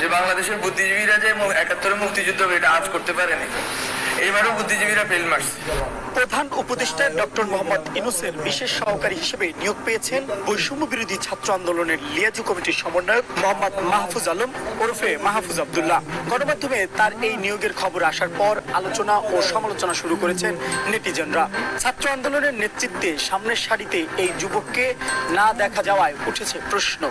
যে বাংলাদেশের বুদ্ধিজীবীরা যে ৭১ মুক্তিযুদ্ধ এটা আজ করতে পারেনি, এইবারও বুদ্ধিজীবীরা ফেল মারছে। প্রধান উপদেষ্টা ডক্টর মোহাম্মদ ইউনূসের বিশেষ সহকারী হিসেবে নিয়োগ পেয়েছেন বৈষম্য বিরোধী ছাত্র আন্দোলনের লিয়াজু কমিটির সমন্বয়ক মোহাম্মদ মাহফুজ আলম ওরফে মাহফুজ আব্দুল্লাহ। গণমাধ্যমে তার এই নিয়োগের খবর আসার পর আলোচনা ও সমালোচনা শুরু করেছেন নেটিজনরা। ছাত্র আন্দোলনের নেতৃত্বে সামনের সারিতে এই যুবককে না দেখা যাওয়ায় উঠেছে প্রশ্ন,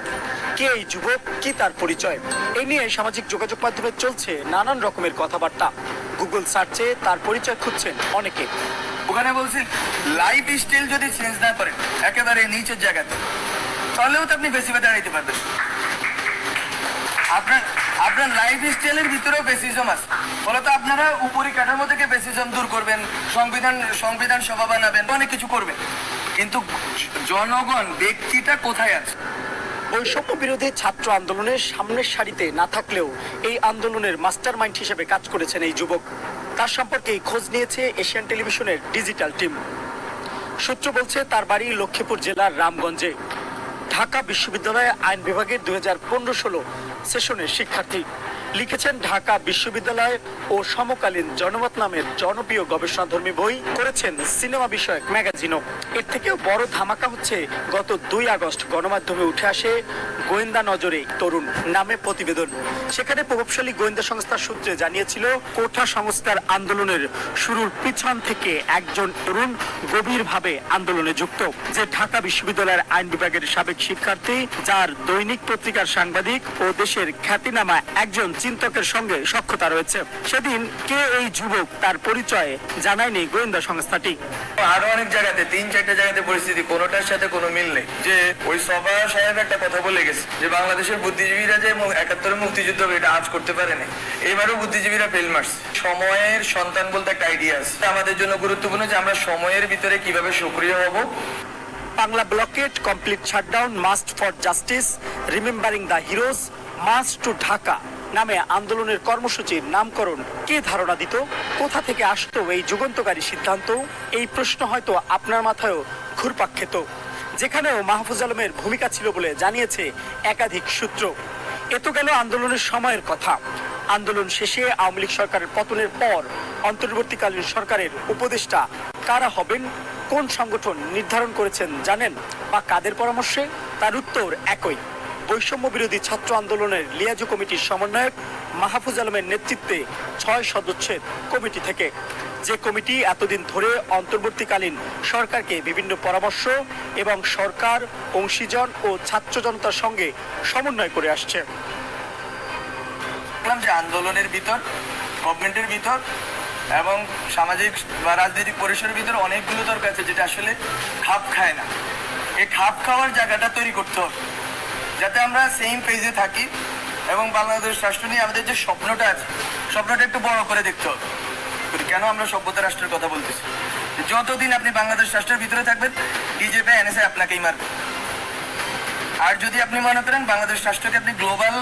কে এই যুবক, কি তার পরিচয়? এই নিয়ে সামাজিক যোগাযোগ মাধ্যমে চলছে নানান রকমের কথাবার্তা। গুগল সার্চে তার পরিচয় খুঁজছেন অনেকে। ওখানে বলছি লাইফ স্টাইল যদি চেঞ্জ না করেন একেবারে নিচের জায়গাতে, তাহলেও তো আপনি বেশি দাঁড়াইতে পারবেন। আপনার লাইফ স্টাইলের ভিতরেও বেসিজম আছে, ফলত আপনারা উপরি কাঠামো থেকে বেসিজম দূর করবেন, সংবিধান সভা বানাবেন, অনেক কিছু করবেন, কিন্তু জনগণ ব্যক্তিটা কোথায় আছে? বৈষম্য বিরোধী ছাত্র আন্দোলনের সামনের সারিতে না থাকলেও এই আন্দোলনের মাস্টার মাইন্ড হিসেবে কাজ করেছেন এই যুবক। তার সম্পর্কে খোঁজ নিয়েছে এশিয়ান টেলিভিশনের ডিজিটাল টিম। সূত্র বলছে তার বাড়ি লক্ষ্মীপুর জেলার রামগঞ্জে। ঢাকা বিশ্ববিদ্যালয়ে আইন বিভাগের 2015-16 সেশনের শিক্ষার্থী। লিখেছেন ঢাকা বিশ্ববিদ্যালয় ও সমকালীন জনমত নামের জনপ্রিয় গবেষণাধর্মী বই, করেছেন সিনেমা বিষয়ক ম্যাগাজিনও। এর থেকেও বড় ধামাকা হচ্ছে গত 2 আগস্ট গণমাধ্যমে উঠে আসে গোয়েন্দা নজরে তরুণ নামে প্রতিবেদন। সেখানে প্রভাবশালী গোয়েন্দা সংস্থার সূত্রে জানিয়েছিল কোঠা সংস্কার আন্দোলনের শুরুর পিছন থেকে একজন তরুণ গভীরভাবে আন্দোলনে যুক্ত, যে ঢাকা বিশ্ববিদ্যালয়ের আইন বিভাগের সাবেক শিক্ষার্থী, যার দৈনিক পত্রিকার সাংবাদিক ও দেশের খ্যাতিনামা একজন চিন্তকের সঙ্গে সখ্যতা রয়েছে। সেদিন কে এই যুবক তার পরিচয় জানায়নি গোয়েন্দা সংস্থাটি। আরো অনেক জায়গাতে 3-4টা জায়গাতে পরিস্থিতি কোনোটার সাথে কোনো মিল নেই। যে ওই সভা সাহেব একটা কথা বলে গেছে যে বাংলাদেশের বুদ্ধিজীবীরা যে ৭১ মুক্তিযুদ্ধ এটা আজ করতে পারেনি, এইবারও বুদ্ধিজীবীরা ফেল মারছে। সময়ের সন্তান বলতে একটা আইডিয়া আছে। আমাদের জন্য গুরুত্বপূর্ণ যে আমরা সময়ের ভিতরে কিভাবে সক্রিয় হব। Bangla blockade, complete shutdown, must for justice, remembering the heroes, march to Dhaka নামে আন্দোলনের কর্মসূচির নামকরণ কে ধারণা দিত? কোথা থেকে আসতো এই যুগান্তকারী সিদ্ধান্ত? এই প্রশ্ন হয়তো আপনার মাথায়ও ঘুরপাক খেত। যেখানেও মাহফুজ আলমের ভূমিকা ছিল বলে জানিয়েছে একাধিক সূত্র। এ তো গেল আন্দোলনের সময়ের কথা। আন্দোলন শেষে আওয়ামী লীগ সরকারের পতনের পর অন্তর্বর্তীকালীন সরকারের উপদেষ্টা কারা হবেন, কোন সংগঠন নির্ধারণ করেছেন জানেন, বা কাদের পরামর্শে? তার উত্তর একই, বৈষম্য বিরোধী ছাত্র আন্দোলনের লিয়াজু কমিটির সমন্বয়ক মাহফুজ আলমের নেতৃত্বে 6 সদস্যের কমিটি থেকে, যে কমিটি এতদিন ধরে অন্তর্বর্তীকালীন সরকারকে বিভিন্ন পরামর্শ এবং সরকার, অংশীজন ও ছাত্র জনতার সঙ্গে সমন্বয় করে আসছে। যে আন্দোলনের ভিতর, গভর্নমেন্টের ভিতর এবং সামাজিক বা রাজনৈতিক পরিসরের ভিতর অনেকগুলো তর্ক আছে যেটা আসলে খাপ খায় না। এই খাপ খাওয়ার জায়গাটা তৈরি করতে হবে যাতে আমরা সেম পেজে থাকি এবং বাংলাদেশ রাষ্ট্র নিয়ে আমাদের যে স্বপ্নটা আছে, স্বপ্নটা একটু বড় করে দেখতে হবে। কেন আমরা সভ্যতা রাষ্ট্রের কথা বলতেছি? যতদিন আপনি বাংলাদেশ রাষ্ট্রের ভিতরে থাকবেন, বিজেপি এনএসএ আপনাকেই মারবে। আর যদি আপনি মনে করেন বাংলাদেশ রাষ্ট্রকে আপনি গ্লোবাল